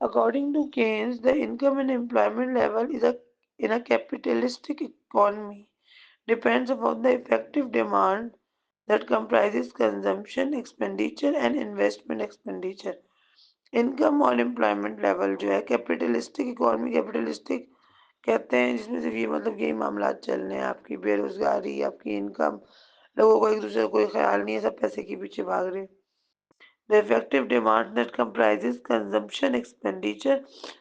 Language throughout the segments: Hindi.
According to Keynes, the income and employment level in a capitalistic economy depends upon the effective demand that comprises consumption, expenditure and investment expenditure. Income और एम्प्लॉयमेंट लेवल जो है कैपिटलिस्टिक इकोनॉमी, कैपिटलिस्टिक कहते हैं जिसमें सिर्फ ये मतलब यही मामला चल रहे हैं, आपकी बेरोजगारी, आपकी इनकम, लोगों को एक दूसरे का कोई ख्याल नहीं है, सब पैसे के पीछे भाग रहे हैं। The effective demand that comprises consumption expenditure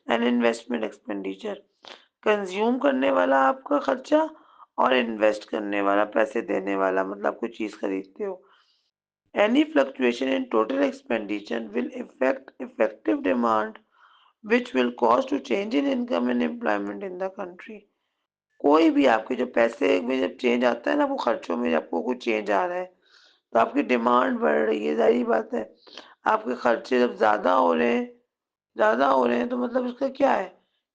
and investment expenditure. Consume करने वाला आपका खर्चा और इन्वेस्ट करने वाला, पैसे देने वाला, मतलब कोई चीज़ खरीदते हो। Any fluctuation in total expenditure will affect effective demand, which will cause to change in income and employment in the country. कोई भी आपके जो पैसे में जब चेंज आता है ना, वो खर्चों में आपको कुछ चेंज आ रहा है, तो आपकी डिमांड बढ़ रही है, जाहिर बात है। आपके खर्चे जब ज़्यादा हो रहे हैं तो मतलब इसका क्या है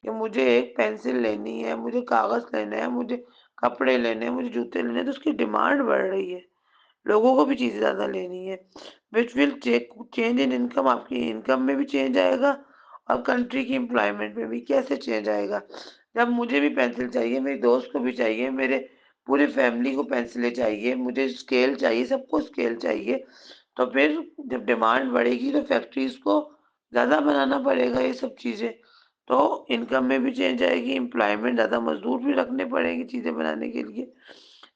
कि मुझे एक पेंसिल लेनी है, मुझे कागज़ लेना है, मुझे कपड़े लेने हैं, मुझे जूते लेने हैं, तो उसकी डिमांड बढ़ रही है। लोगों को भी चीज़ें ज़्यादा लेनी है, which will change in income, आपकी इनकम में भी चेंज आएगा और कंट्री की एम्प्लॉयमेंट में भी। कैसे चेंज आएगा? जब मुझे भी पेंसिल चाहिए, मेरे दोस्त को भी चाहिए, मेरे पूरी फैमिली को पेंसिलें चाहिए, मुझे स्केल चाहिए, सबको स्केल चाहिए, तो फिर जब डिमांड बढ़ेगी तो फैक्ट्रीज़ को ज़्यादा बनाना पड़ेगा ये सब चीज़ें, तो इनकम में भी चेंज आएगी, एम्प्लॉयमेंट, ज़्यादा मजदूर भी रखने पड़ेंगे चीज़ें बनाने के लिए।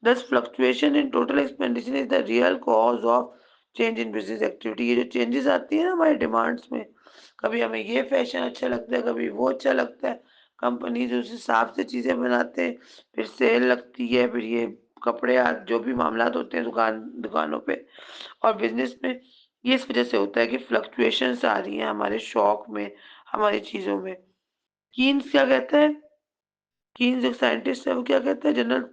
Thus, fluctuation in total expenditure is the real cause of change in business activity. ये जो चेंजेस आती है ना हमारे डिमांड्स में, कभी हमें ये फैशन अच्छा लगता है, कभी वो अच्छा लगता है, कंपनीज उस हिसाब से चीज़ें बनाते हैं, फिर सेल लगती है, फिर ये कपड़े जो भी मामलात होते हैं दुकानों पे और बिजनेस में, ये इस वजह से होता है कि फ्लक्चुएशंस आ रही हैं हमारे शौक में, हमारी चीज़ों में। कीन्स क्या कहता है? कीन्स एक साइंटिस्ट है, वो क्या कहता है, जनरल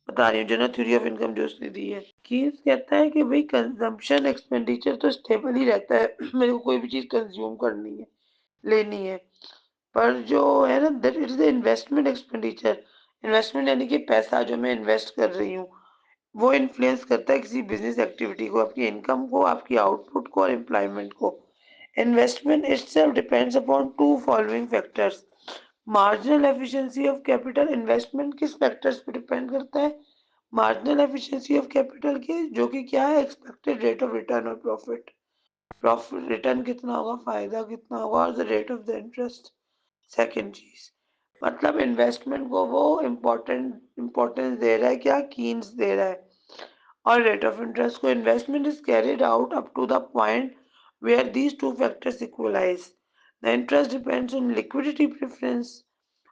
बता रही हूँ, जनरल थ्योरी ऑफ इनकम जो उसने दी है। कीन्स कहता है कि भाई कंजम्पशन एक्सपेंडिचर तो स्टेबल ही रहता है मेरे को कोई भी चीज़ कंज्यूम करनी है, लेनी है, पर जो है ना that is the investment expenditure, investment यानी कि पैसा जो मैं इन्वेस्ट कर रही हूँ, वो इन्फ्लुएंस करता है किसी बिजनेस एक्टिविटी को, आपकी इनकम को, आपकी आउटपुट को और एम्प्लॉयमेंट को। Investment itself depends upon two following factors. Marginal efficiency of capital, investment किस फैक्टर्स पे डिपेंड करता है? मार्जिनल एफिशिएंसी ऑफ कैपिटल की, जो कि क्या है, एक्सपेक्टेड रेट ऑफ रिटर्न और प्रॉफिट, प्रॉफिट रिटर्न कितना होगा, फायदा कितना होगा, और the rate of the interest. Second चीज, मतलब इन्वेस्टमेंट को वो इम्पोर्टेंस दे रहा है क्या, कीन्स दे रहा है, और रेट ऑफ इंटरेस्ट को। Investment is carried out up to the point where these two factors equalize. The interest depends on liquidity preference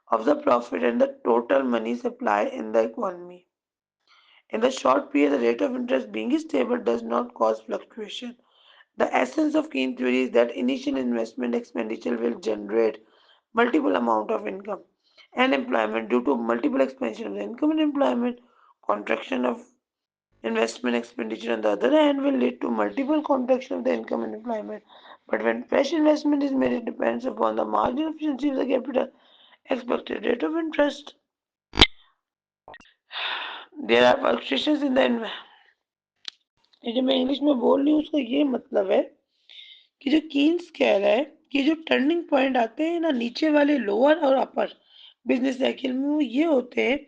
of the profit and the total money supply in the economy. In the short period, the rate of interest being stable does not cause fluctuation. The essence of Keynes theory is that initial investment expenditure will generate multiple amount of income and employment due to multiple expansion of the income and employment. Contraction of investment expenditure on the other hand will lead to multiple contraction of the income and employment. But when fresh investment is made, it depends upon the marginal efficiency of the capital, expected rate of interest. There are fluctuations in the, ये जो मैं इंग्लिश में बोल रही हूँ उसका ये मतलब है कि जो कीन्स कह रहा है कि जो टर्निंग पॉइंट आते हैं ना नीचे वाले, लोअर और अपर बिजनेस साइकिल में, वो ये होते हैं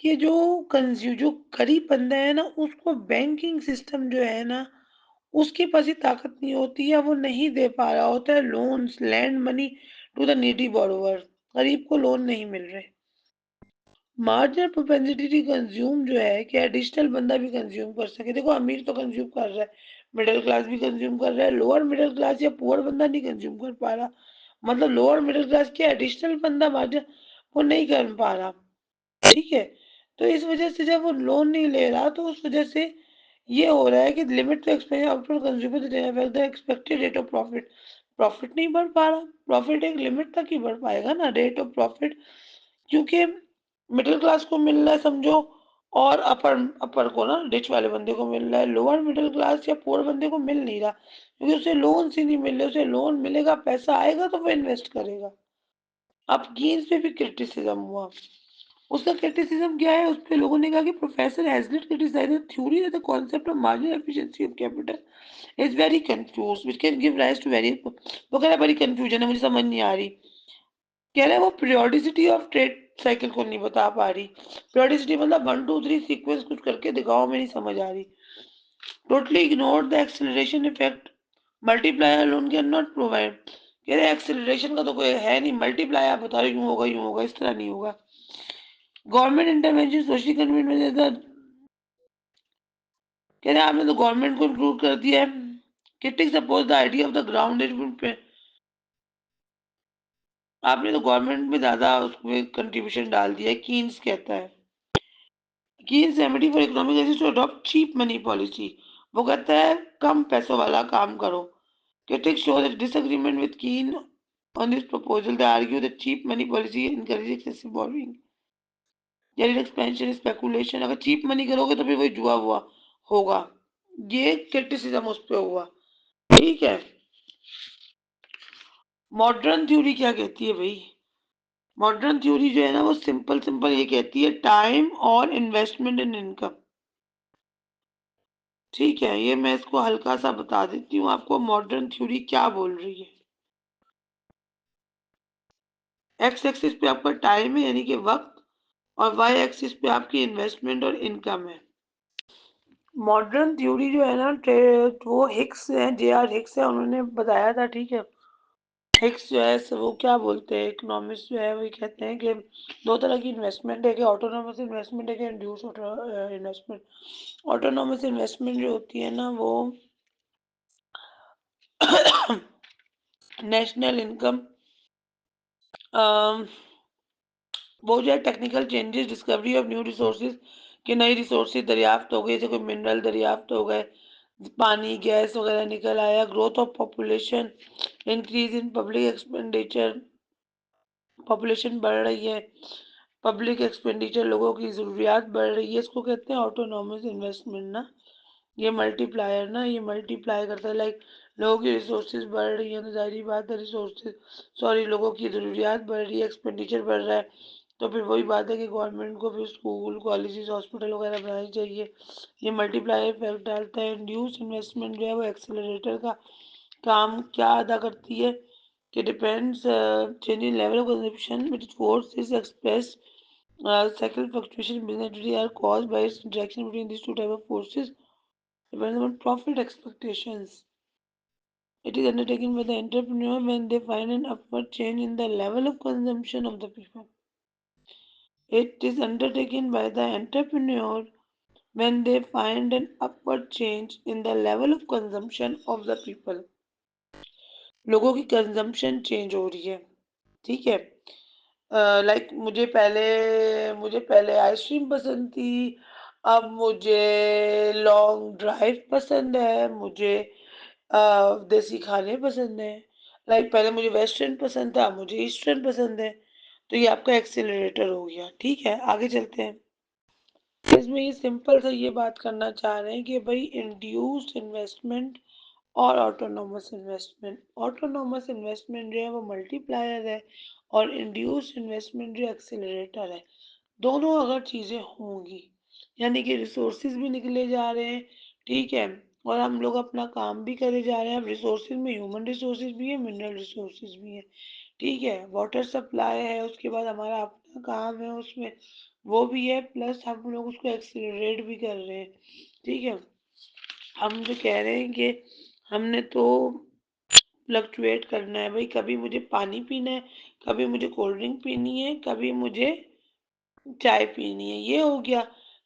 कि जो गरीब बंदा है ना, उसको बैंकिंग सिस्टम जो है ना, उसके पास ही ताकत नहीं होती है, वो नहीं दे पा रहा होता है loans, lend money to the needy borrower, गरीब को लोन नहीं मिल रहे। मार्जिनल प्रोपेंसिटी टू कंज्यूम जो है कि एडिशनल बंदा भी कंज्यूम कर सके, देखो अमीर तो कंज्यूम कर रहा है, मिडिल क्लास भी कंज्यूम कर रहा है, लोअर मिडिल क्लास या पुअर बंदा नहीं कंज्यूम कर पा रहा, मतलब लोअर मिडिल क्लास के एडिशनल बंदा मार्जिन वो नहीं कर पा रहा, ठीक है। तो इस वजह से जब वो लोन नहीं ले रहा, तो उस वजह से ये हो रहा है कि limit to expense output consumer the expected rate of profit, profit नहीं बढ़ पा रहा, प्रॉफिट एक लिमिट तक ही बढ़ पाएगा ना, रेट ऑफ प्रॉफिट, क्योंकि मिडिल क्लास को मिल रहा है समझो, और अपर अपर को ना, रिच वाले बंदे को मिल रहा है, लोअर मिडिल क्लास या पुअर बंदे को मिल नहीं रहा, क्योंकि उसे लोन ही नहीं मिल रहे, उसे लोन मिलेगा, पैसा आएगा तो वो इन्वेस्ट करेगा। अब गेन्स पे भी क्रिटिसिज्म हुआ उसका क्रिटिसिज्म क्या है? उसपे लोगों ने कहा कि professor Hazlitt criticised the theory that the concept of marginal efficiency of capital is very confused which can give rise to very, वो कह रहा है बड़ी कंफ्यूजन है, मुझे समझ नहीं आ रही। कह रहा है वो पीरियोडिसिटी ऑफ ट्रेड साइकिल को नहीं बता पा रही। पीरियोडिसिटी मतलब 1 2 3 सीक्वेंस कुछ करके दिखाओ, मैं नहीं समझ आ रही। Totally ignore the acceleration effect, multiplier alone can not provide. कह रहे एक्सेलरेशन का तो कोई है नहीं, मल्टीप्लाई आप बता रहे यूं होगा, इस तरह नहीं होगा। गवर्नमेंट इंटरवेंशन सोशली कन्वीनियंट, कह रहे आपने तो गवर्नमेंट को इंक्लूड कर दिया है। Kiting suppose the idea of the ground पे, आपने तो गवर्नमेंट में ज्यादा उसमें कंट्रीब्यूशन डाल दिया है, कीन्स कहता है। Keynes remedy for economic to adopt cheap money policy, वो कहता है कम पैसों वाला काम करो। Critics show that disagreement with Keane on this proposal. They argue that cheap money policy encourages excessive borrowing, credit expansion, speculation. अगर cheap money करोगे तो फिर वही जुआ हुआ होगा। ये क्रिटिसिज्म उस पे हुआ, ठीक है। मॉडर्न थ्योरी क्या कहती है भाई? मॉडर्न थ्योरी जो है ना वो सिंपल सिंपल ये कहती है टाइम और इन्वेस्टमेंट इन इनकम, ठीक है। ये मैं इसको हल्का सा बता देती हूँ आपको मॉडर्न थ्योरी क्या बोल रही है। एक्स एक्सिस पे आपका टाइम है यानी कि वक्त, और वाई एक्सिस पे आपकी इन्वेस्टमेंट और इनकम है। मॉडर्न थ्योरी जो है ना वो हिक्स है, जे आर हिक्स है, उन्होंने बताया था, ठीक है। हिक्स जो है वो क्या बोलते हैं, इकोनॉमिस्ट जो है वो कहते हैं कि दो तरह की इन्वेस्टमेंट है, कि ऑटोनोमस इन्वेस्टमेंट है कि इंड्यूस इन्वेस्टमेंट। ऑटोनोमस इन्वेस्टमेंट जो होती है ना वो नेशनल इनकम, वो जो है technical changes, discovery of new resources, कि नई रिसोर्सेज दरियाफ्त हो गई, जैसे कोई मिनरल दरियाफ्त हो गए, पानी गैस वगैरह निकल आया। Growth of population, increase in public expenditure, population बढ़ रही है, पब्लिक एक्सपेंडिचर, लोगों की ज़रूरियात बढ़ रही है, इसको कहते हैं ऑटोनॉमस इन्वेस्टमेंट ना। ये मल्टीप्लायर ना, ये मल्टीप्लाई करता है, लाइक लोगों की रिसोर्सेज बढ़ रही है तो जाहिर बात है रिसोर्सेज, सॉरी, लोगों की ज़रूरियात बढ़ रही है, एक्सपेंडिचर बढ़ रहा है, तो फिर वही बात है कि गवर्नमेंट को फिर स्कूल कॉलेजेस हॉस्पिटल वगैरह बनानी चाहिए। ये मल्टीप्लाई इफेक्ट डालता है। इंड्यूस इन्वेस्टमेंट जो है वो एक्सेलरेटर का काम क्या अदा करती है, कि depends changing level of consumption which force is expressed, cycle fluctuation in business activity are caused by its interaction between these two type of forces depends on profit expectations. It is undertaken by the entrepreneur when they find an upward change in the level of consumption of the people. It is undertaken by the entrepreneur when they find an upward change in the level of consumption of the people. लोगों की कंजम्पशन चेंज हो रही है, ठीक है। लाइक मुझे पहले आइसक्रीम पसंद थी, अब मुझे लॉन्ग ड्राइव पसंद है, मुझे देसी खाने पसंद है। लाइक पहले मुझे वेस्टर्न पसंद था, मुझे ईस्टर्न पसंद है। तो ये आपका एक्सेलरेटर हो गया, ठीक है। आगे चलते हैं। इसमें ये सिंपल सा ये बात करना चाह रहे हैं कि भाई इंड्यूस्ड इन्वेस्टमेंट और ऑटोनोमस इन्वेस्टमेंट, ऑटोनोमस इन्वेस्टमेंट जो है वो मल्टीप्लायर है, और इंड्यूस्ड इन्वेस्टमेंट जो एक्सेलरेटर है। दोनों अगर चीज़ें होंगी यानी कि रिसोर्सेज भी निकले जा रहे हैं, ठीक है, और हम लोग अपना काम भी करे जा रहे हैं। अब रिसोर्सेज में ह्यूमन रिसोर्सेज भी है, मिनरल रिसोर्सेज भी है, ठीक है। वाटर सप्लाई है, उसके बाद हमारा अपना काम है उसमें, वो भी है, प्लस हम लोग उसको एक्सीलरेट भी कर रहे हैं, ठीक है। हम जो कह रहे हैं कि हमने तो फ्लक्चुएट करना है भाई, कभी मुझे पानी पीना है, कभी मुझे कोल्ड ड्रिंक पीनी है, कभी मुझे चाय पीनी है, ये हो गया।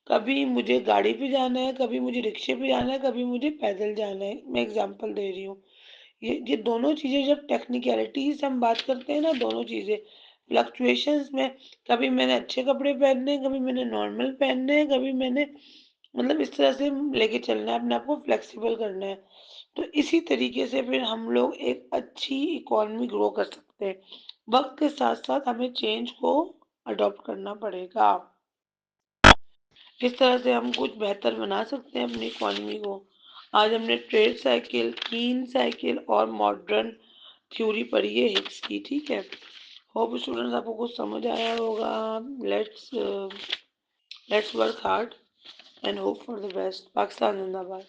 कभी मुझे गाड़ी पे जाना है, कभी मुझे रिक्शे पे जाना है, कभी मुझे पैदल जाना है, मैं एग्जांपल दे रही हूँ। ये दोनों चीज़ें जब टेक्निकलिटीज हम बात करते हैं ना, दोनों चीज़ें फ्लक्चुएशंस में, कभी मैंने अच्छे कपड़े पहनने हैं, कभी मैंने नॉर्मल पहनने हैं, कभी मैंने मतलब इस तरह से लेके चलना है, अपने आप को फ्लेक्सिबल करना है। तो इसी तरीके से फिर हम लोग एक अच्छी इकोनॉमी ग्रो कर सकते हैं। वक्त के साथ साथ हमें चेंज को अडॉप्ट करना पड़ेगा। किस तरह से हम कुछ बेहतर बना सकते हैं अपनी इकोनॉमी को। आज हमने ट्रेड साइकिल, कीन साइकिल और मॉडर्न थ्योरी पढ़ी है हिक्स की, ठीक है। होप स्टूडेंट्स आपको कुछ समझ आया होगा। Let's let's work hard and hope for the best. Pakistan जिंदाबाद।